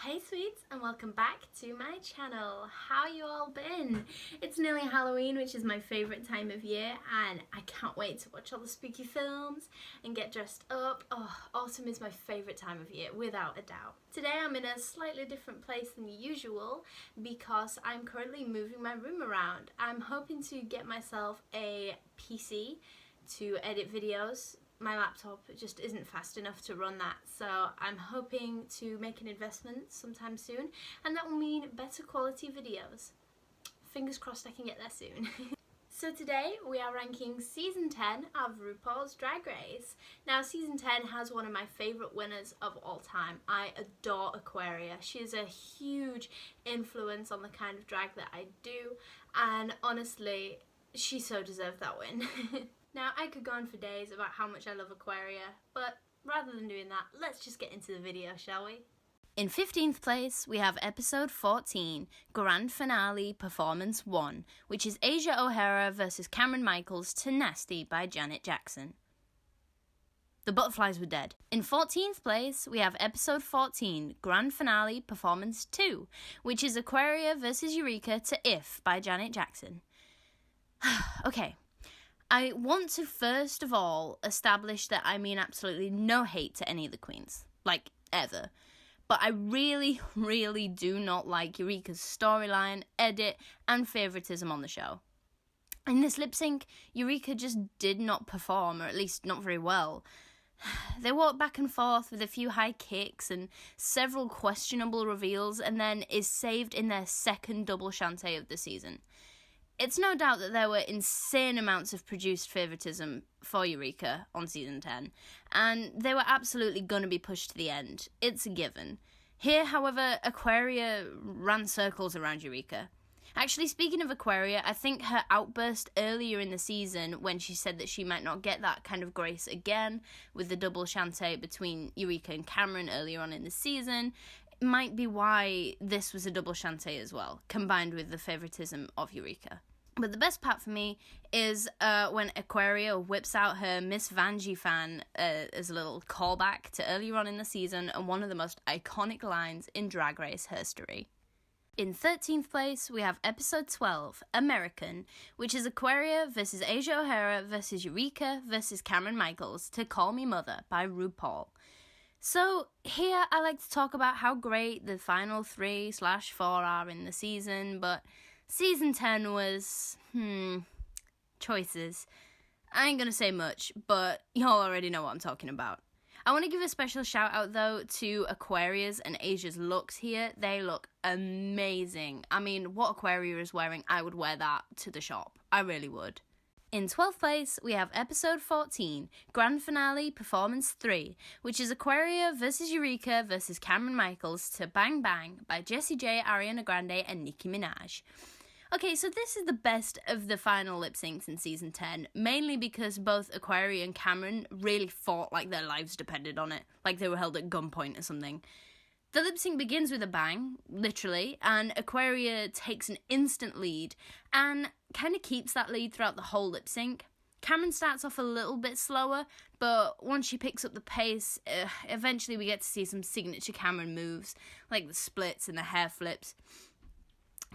Hey sweets, and welcome back to my channel. How you all been? It's nearly Halloween, which is my favourite time of year, and I can't wait to watch all the spooky films and get dressed up. Oh, autumn is my favourite time of year, without a doubt. Today I'm in a slightly different place than usual because I'm currently moving my room around. I'm hoping to get myself a PC to edit videos. My laptop just isn't fast enough to run that, so I'm hoping to make an investment sometime soon, and that will mean better quality videos. Fingers crossed I can get there soon. So today we are ranking season 10 of RuPaul's Drag Race. Now season 10 has one of my favourite winners of all time. I adore Aquaria. She is a huge influence on the kind of drag that I do, and honestly she so deserved that win. Now, I could go on for days about how much I love Aquaria, but rather than doing that, let's just get into the video, shall we? In 15th place, we have episode 14, Grand Finale Performance 1, which is Asia O'Hara versus Cameron Michaels to Nasty by Janet Jackson. The butterflies were dead. In 14th place, we have episode 14, Grand Finale Performance 2, which is Aquaria versus Eureka to If by Janet Jackson. Okay. I want to first of all establish that I mean absolutely no hate to any of the queens, like ever. But I really, really do not like Eureka's storyline, edit, and favouritism on the show. In this lip sync, Eureka just did not perform, or at least not very well. They walk back and forth with a few high kicks and several questionable reveals, and then is saved in their second double shantay of the season. It's no doubt that there were insane amounts of produced favouritism for Eureka on season 10, and they were absolutely going to be pushed to the end. It's a given. Here, however, Aquaria ran circles around Eureka. Actually, speaking of Aquaria, I think her outburst earlier in the season when she said that she might not get that kind of grace again with the double shantay between Eureka and Cameron earlier on in the season might be why this was a double shantay as well, combined with the favouritism of Eureka. But the best part for me is when Aquaria whips out her Miss Vanjie fan as a little callback to earlier on in the season and one of the most iconic lines in Drag Race history. In 13th place, we have episode 12, American, which is Aquaria versus Asia O'Hara versus Eureka versus Cameron Michaels to Call Me Mother by RuPaul. So here I like to talk about how great the final 3/4 are in the season, but season 10 was, choices. I ain't gonna say much, but y'all already know what I'm talking about. I want to give a special shout out though to Aquaria's and Asia's looks here. They look amazing. I mean, what Aquaria is wearing, I would wear that to the shop. I really would. In 12th place, we have episode 14, Grand Finale Performance 3, which is Aquaria versus Eureka versus Cameron Michaels to Bang Bang by Jessie J, Ariana Grande, and Nicki Minaj. Okay, so this is the best of the final lip syncs in season 10, mainly because both Aquaria and Cameron really fought like their lives depended on it, like they were held at gunpoint or something. The lip sync begins with a bang, literally, and Aquaria takes an instant lead and kind of keeps that lead throughout the whole lip sync. Cameron starts off a little bit slower, but once she picks up the pace, eventually we get to see some signature Cameron moves, like the splits and the hair flips.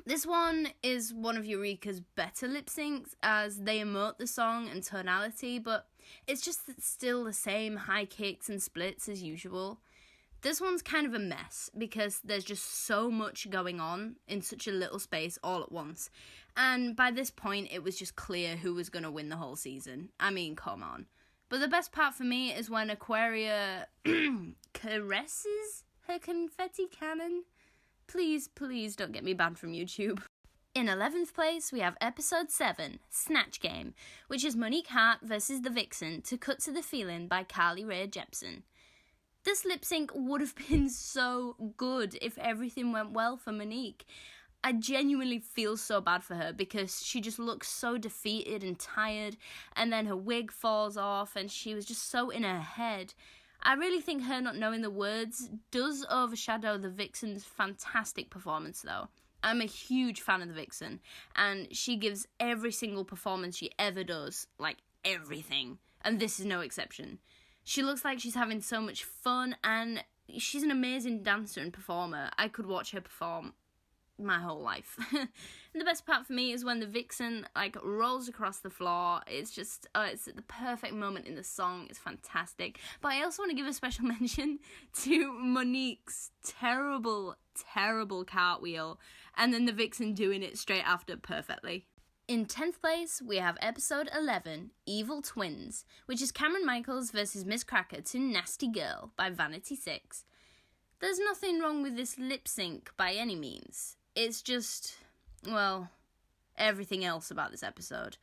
This one is one of Eureka's better lip syncs as they emote the song and tonality, but it's just still the same high kicks and splits as usual. This one's kind of a mess because there's just so much going on in such a little space all at once. And by this point, it was just clear who was going to win the whole season. I mean, come on. But the best part for me is when Aquaria caresses her confetti cannon. Please, please don't get me banned from YouTube. In 11th place, we have episode 7, Snatch Game, which is Monique Hart versus The Vixen to Cut to the Feeling by Carly Rae Jepsen. This lip sync would have been so good if everything went well for Monique. I genuinely feel so bad for her because she just looks so defeated and tired, and then her wig falls off and she was just so in her head. I really think her not knowing the words does overshadow the Vixen's fantastic performance though. I'm a huge fan of the Vixen, and she gives every single performance she ever does, like everything, and this is no exception. She looks like she's having so much fun, and she's an amazing dancer and performer. I could watch her perform my whole life. And the best part for me is when the vixen rolls across the floor. It's just it's the perfect moment in the song. It's fantastic. But I also want to give a special mention to Monique's terrible cartwheel, and then the vixen doing it straight after perfectly. In 10th place, we have episode 11, Evil Twins, which is Cameron Michaels versus Miss Cracker to Nasty Girl by Vanity 6. There's nothing wrong with this lip sync by any means. It's just, well, everything else about this episode.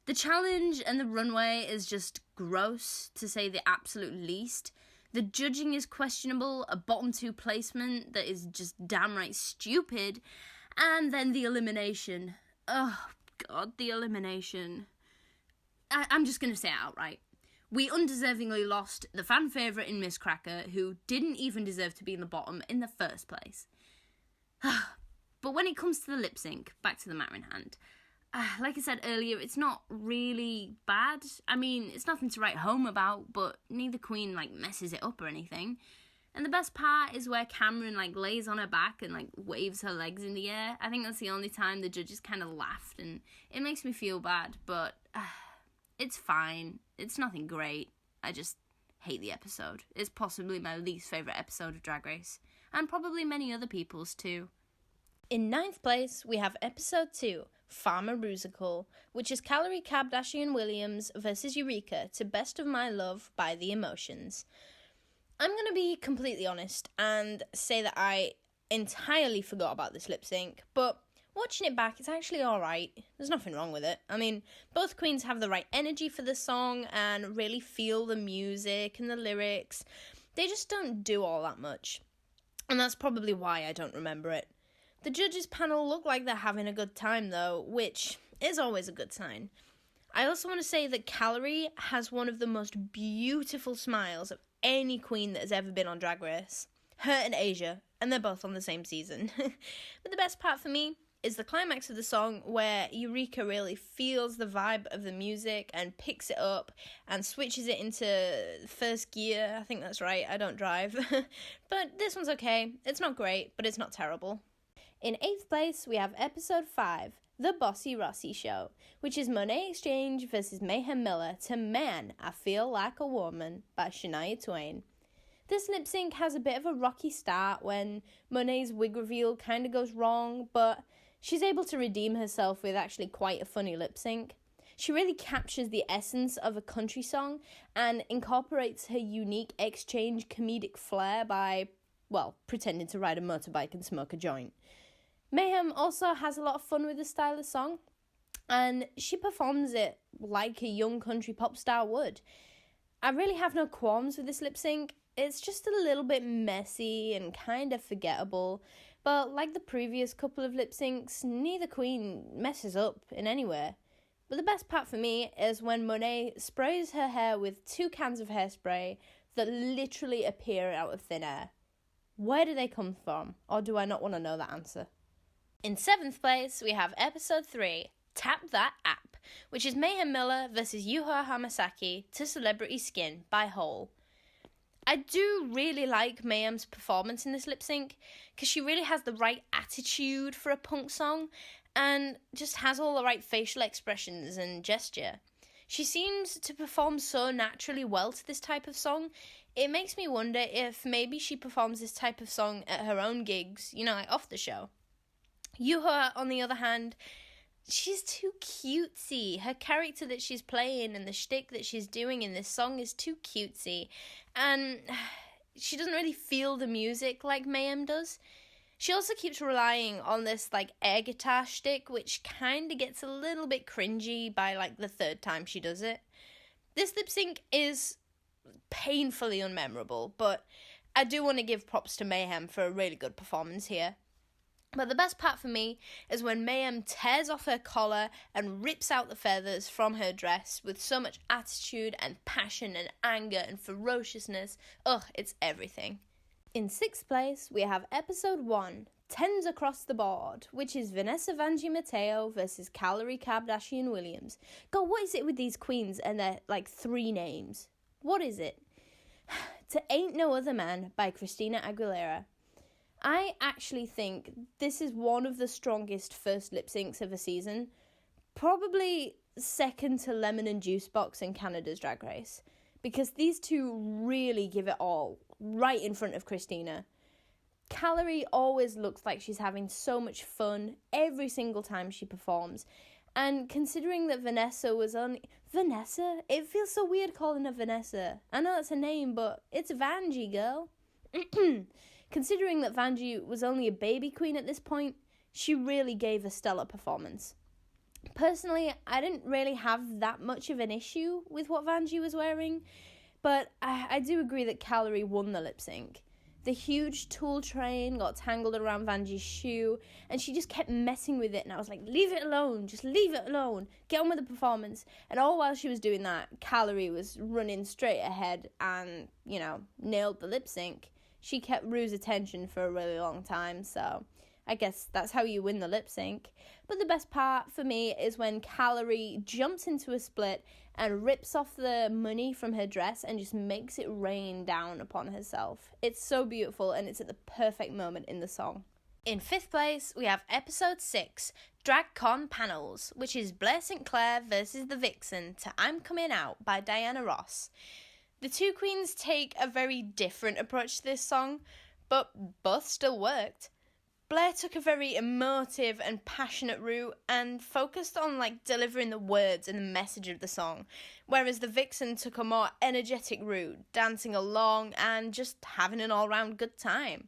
The challenge and the runway is just gross, to say the absolute least. The judging is questionable, a bottom 2 placement that is just damn right stupid. And then the elimination. Oh, God, the elimination. I'm just going to say it outright. We undeservingly lost the fan favourite in Miss Cracker, who didn't even deserve to be in the bottom in the first place. But when it comes to the lip sync, back to the matter in hand, like I said earlier, it's not really bad. I mean, it's nothing to write home about, but neither queen, messes it up or anything. And the best part is where Cameron, lays on her back and, waves her legs in the air. I think that's the only time the judges kind of laughed, and it makes me feel bad, but it's fine. It's nothing great. I just hate the episode. It's possibly my least favourite episode of Drag Race, and probably many other people's too. In 9th place, we have episode 2, Farmer Rusical, which is Calorie Kardashian-Williams versus Eureka to Best of My Love by The Emotions. I'm going to be completely honest and say that I entirely forgot about this lip sync, but watching it back, it's actually alright. There's nothing wrong with it. I mean, both queens have the right energy for the song and really feel the music and the lyrics. They just don't do all that much, and that's probably why I don't remember it. The judges panel look like they're having a good time though, which is always a good sign. I also want to say that Calorie has one of the most beautiful smiles of any queen that has ever been on Drag Race. Her and Asia, and they're both on the same season. But the best part for me is the climax of the song, where Eureka really feels the vibe of the music and picks it up and switches it into first gear. I think that's right, I don't drive. But this one's okay. It's not great, but it's not terrible. In 8th place, we have episode 5, The Bossy Rossy Show, which is Monet X Change versus Mayhem Miller to Man, I Feel Like a Woman by Shania Twain. This lip sync has a bit of a rocky start when Monet's wig reveal kind of goes wrong, but she's able to redeem herself with actually quite a funny lip sync. She really captures the essence of a country song and incorporates her unique X Change comedic flair by, pretending to ride a motorbike and smoke a joint. Mayhem also has a lot of fun with the style of song, and she performs it like a young country pop star would. I really have no qualms with this lip sync. It's just a little bit messy and kind of forgettable, but like the previous couple of lip syncs, neither queen messes up in any way. But the best part for me is when Monet sprays her hair with 2 cans of hairspray that literally appear out of thin air. Where do they come from, or do I not want to know that answer? In 7th place, we have episode 3, Tap That App, which is Mayhem Miller versus Yuha Hamasaki to Celebrity Skin by Hole. I do really like Mayhem's performance in this lip sync, because she really has the right attitude for a punk song, and just has all the right facial expressions and gesture. She seems to perform so naturally well to this type of song. It makes me wonder if maybe she performs this type of song at her own gigs, off the show. Yuha, on the other hand, she's too cutesy. Her character that she's playing and the shtick that she's doing in this song is too cutesy. And she doesn't really feel the music like Mayhem does. She also keeps relying on this, air guitar shtick, which kind of gets a little bit cringy by, the 3rd time she does it. This lip sync is painfully unmemorable, but I do want to give props to Mayhem for a really good performance here. But the best part for me is when Mayhem tears off her collar and rips out the feathers from her dress with so much attitude and passion and anger and ferociousness. Ugh, it's everything. In 6th place, we have episode 1, Tens Across the Board, which is Vanessa Vanjie Mateo versus Calorie Kardashian-Williams. God, what is it with these queens and their, 3 names? What is it? to Ain't No Other Man by Christina Aguilera. I actually think this is one of the strongest first lip syncs of the season, probably second to Lemon and Juicebox in Canada's Drag Race, because these two really give it all right in front of Christina. Calorie always looks like she's having so much fun every single time she performs. And considering that Vanessa was only... Vanessa? It feels so weird calling her Vanessa. I know that's her name, but it's Vanjie, girl. Considering that Vanjie was only a baby queen at this point, she really gave a stellar performance. Personally, I didn't really have that much of an issue with what Vanjie was wearing, but I do agree that Calorie won the lip sync. The huge tool train got tangled around Vanjie's shoe, and she just kept messing with it, and I was like, leave it alone, just leave it alone, get on with the performance. And all while she was doing that, Calorie was running straight ahead and, nailed the lip sync. She kept Rue's attention for a really long time, so I guess that's how you win the lip sync. But the best part for me is when Calorie jumps into a split and rips off the money from her dress and just makes it rain down upon herself. It's so beautiful, and it's at the perfect moment in the song. In 5th place, we have episode 6, DragCon Panels, which is Blair St. Clair versus the Vixen to I'm Coming Out by Diana Ross. The two queens take a very different approach to this song, but both still worked. Blair took a very emotive and passionate route and focused on delivering the words and the message of the song, whereas the Vixen took a more energetic route, dancing along and just having an all-round good time.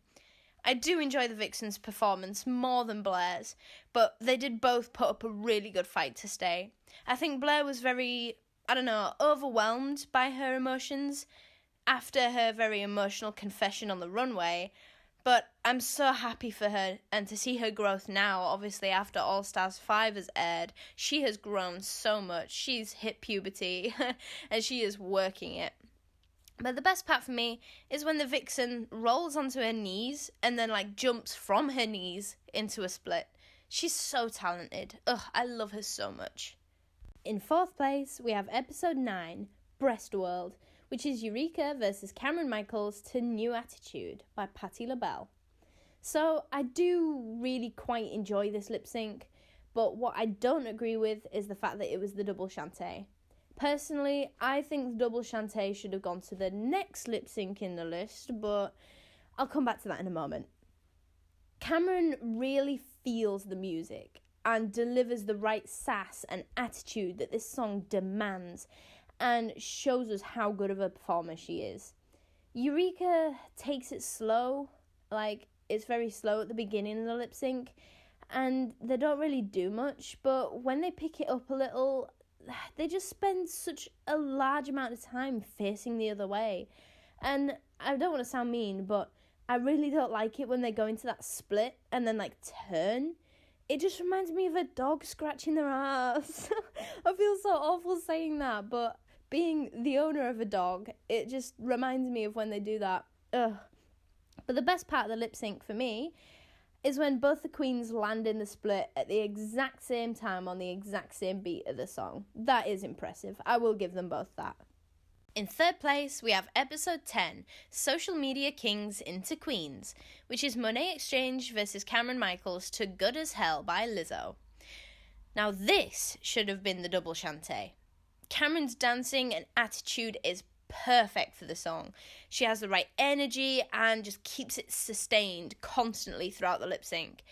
I do enjoy the Vixen's performance more than Blair's, but they did both put up a really good fight to stay. I think Blair was very, overwhelmed by her emotions after her very emotional confession on the runway. But I'm so happy for her and to see her growth now, obviously after All Stars 5 has aired. She has grown so much. She's hit puberty and she is working it. But the best part for me is when the Vixen rolls onto her knees and then jumps from her knees into a split. She's so talented. I love her so much. In 4th place, we have episode 9, Breast World, which is Eureka versus Cameron Michaels to New Attitude by Patti LaBelle. So I do really quite enjoy this lip sync, but what I don't agree with is the fact that it was the double chanté. Personally, I think the double chanté should have gone to the next lip sync in the list, but I'll come back to that in a moment. Cameron really feels the music and delivers the right sass and attitude that this song demands, and shows us how good of a performer she is. Eureka takes it slow, it's very slow at the beginning of the lip sync, and they don't really do much, but when they pick it up a little, they just spend such a large amount of time facing the other way. And I don't want to sound mean, but I really don't like it when they go into that split and then turn. It just reminds me of a dog scratching their ass. I feel so awful saying that, but being the owner of a dog, it just reminds me of when they do that. Ugh. But the best part of the lip sync for me is when both the queens land in the split at the exact same time on the exact same beat of the song. That is impressive. I will give them both that. In 3rd place, we have episode 10, Social Media Kings into Queens, which is Monet X Change versus Cameron Michaels to Good as Hell by Lizzo. Now this should have been the double chanté. Cameron's dancing and attitude is perfect for the song. She has the right energy and just keeps it sustained constantly throughout the lip sync.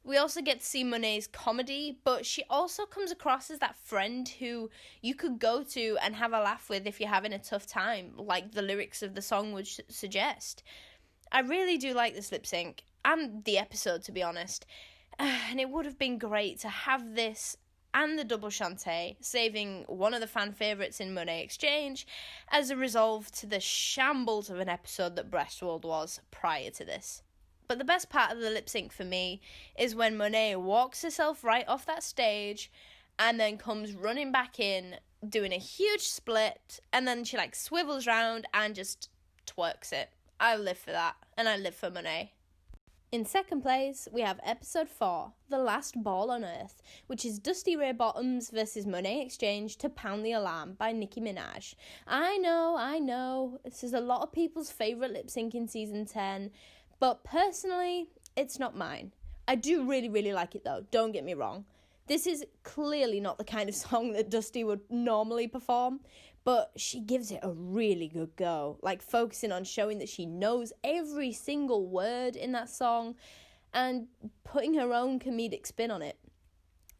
We also get to see Monet's comedy, but she also comes across as that friend who you could go to and have a laugh with if you're having a tough time, like the lyrics of the song would suggest. I really do like this lip sync, and the episode, to be honest. And it would have been great to have this and the double chanté, saving one of the fan favourites in Monet Exchange, as a resolve to the shambles of an episode that Breastworld was prior to this. But the best part of the lip sync for me is when Monet walks herself right off that stage and then comes running back in, doing a huge split, and then she swivels round and just twerks it. I live for that, and I live for Monet. In second place, we have episode 4, The Last Ball on Earth, which is Dusty Ray Bottoms versus Monet Exchange to Pound the Alarm by Nicki Minaj. I know, this is a lot of people's favourite lip sync in season 10, but personally, it's not mine. I do really like it though, don't get me wrong. This is clearly not the kind of song that Dusty would normally perform, but she gives it a really good go, like focusing on showing that she knows every single word in that song and putting her own comedic spin on it.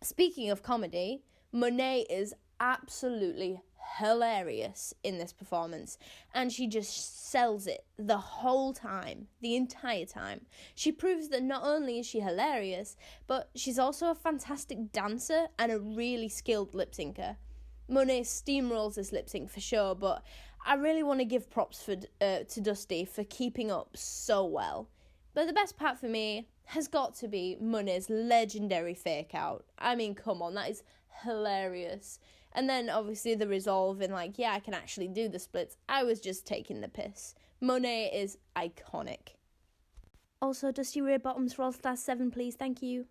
Speaking of comedy, Monet is absolutely hilarious in this performance, and she just sells it the whole time, the entire time. She proves that not only is she hilarious, but she's also a fantastic dancer and a really skilled lip syncer. Monet steamrolls this lip sync for sure, but I really want to give props to Dusty for keeping up so well. But the best part for me has got to be Monet's legendary fake out. I mean, come on, that is hilarious. And then obviously the resolve in like, yeah, I can actually do the splits. I was just taking the piss. Monet is iconic. Also, Dusty Ray Bottoms for All Stars 7, please. Thank you.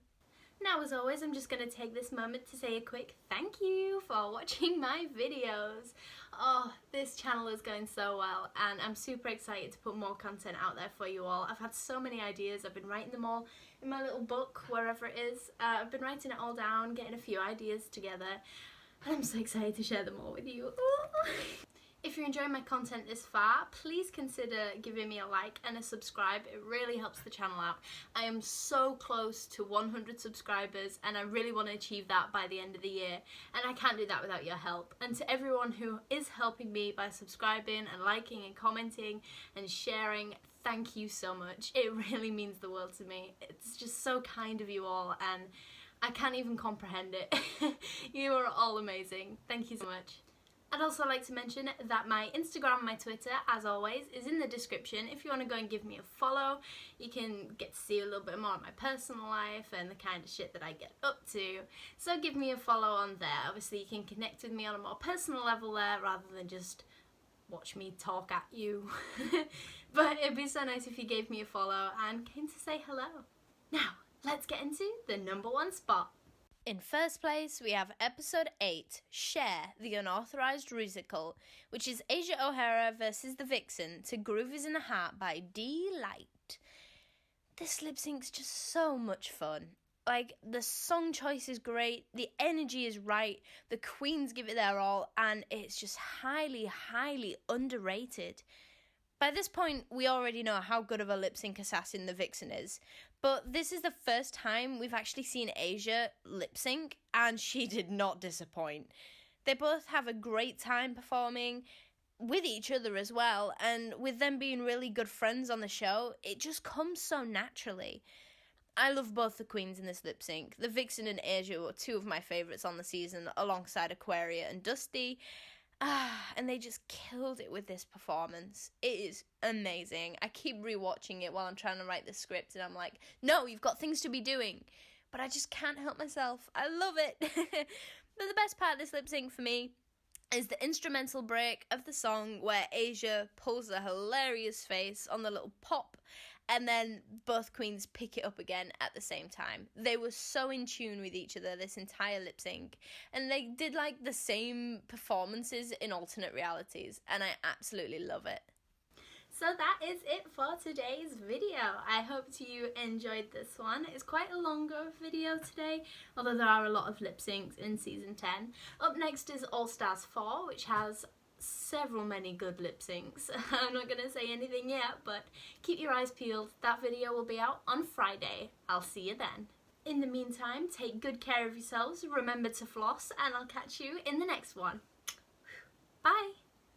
Now, as always, I'm just going to take this moment to say a quick thank you for watching my videos. Oh, this channel is going so well, and I'm super excited to put more content out there for you all. I've had so many ideas. I've been writing them all in my little book, wherever it is. I've been writing it all down, getting a few ideas together, and I'm so excited to share them all with you. If you're enjoying my content this far, please consider giving me a like and a subscribe. It really helps the channel out. I am so close to 100 subscribers, and I really want to achieve that by the end of the year, and I can't do that without your help. And to everyone who is helping me by subscribing and liking and commenting and sharing, thank you so much. It really means the world to me. It's just so kind of you all, and I can't even comprehend it. You are all amazing. Thank you so much. I'd also like to mention that my Instagram and my Twitter, as always, is in the description. If you want to go and give me a follow, you can get to see a little bit more of my personal life and the kind of shit that I get up to. So give me a follow on there. Obviously, you can connect with me on a more personal level there rather than just watch me talk at you. But it'd be so nice if you gave me a follow and came to say hello. Now, let's get into the number 1 spot. In first place, we have episode 8, Share, the Unauthorized Rusical, which is Asia O'Hara versus the Vixen to Groove Is in the Heart by D-Light. This lip sync's just so much fun. Like, the song choice is great, the energy is right, the queens give it their all, and it's just highly underrated. By this point, we already know how good of a lip sync assassin the Vixen is, but this is the first time we've actually seen Asia lip sync, and she did not disappoint. They both have a great time performing with each other as well, and with them being really good friends on the show, it just comes so naturally. I love both the queens in this lip sync. The Vixen and Asia were 2 of my favourites on the season, alongside Aquaria and Dusty. And they just killed it with this performance. It is amazing. I keep rewatching it while I'm trying to write the script, and I'm like, no, you've got things to be doing. But I just can't help myself. I love it. But the best part of this lip sync for me is the instrumental break of the song where Asia pulls a hilarious face on the little pop, and then both queens pick it up again at the same time. They were so in tune with each other this entire lip sync, and they did like the same performances in alternate realities, and I absolutely love it. So that is it for today's video. I hope you enjoyed this one. It's quite a longer video today, although there are a lot of lip syncs in season 10. Up next is All Stars 4, which has many good lip syncs. I'm not going to say anything yet, but keep your eyes peeled. That video will be out on Friday. I'll see you then. In the meantime, take good care of yourselves, remember to floss, and I'll catch you in the next one. Bye!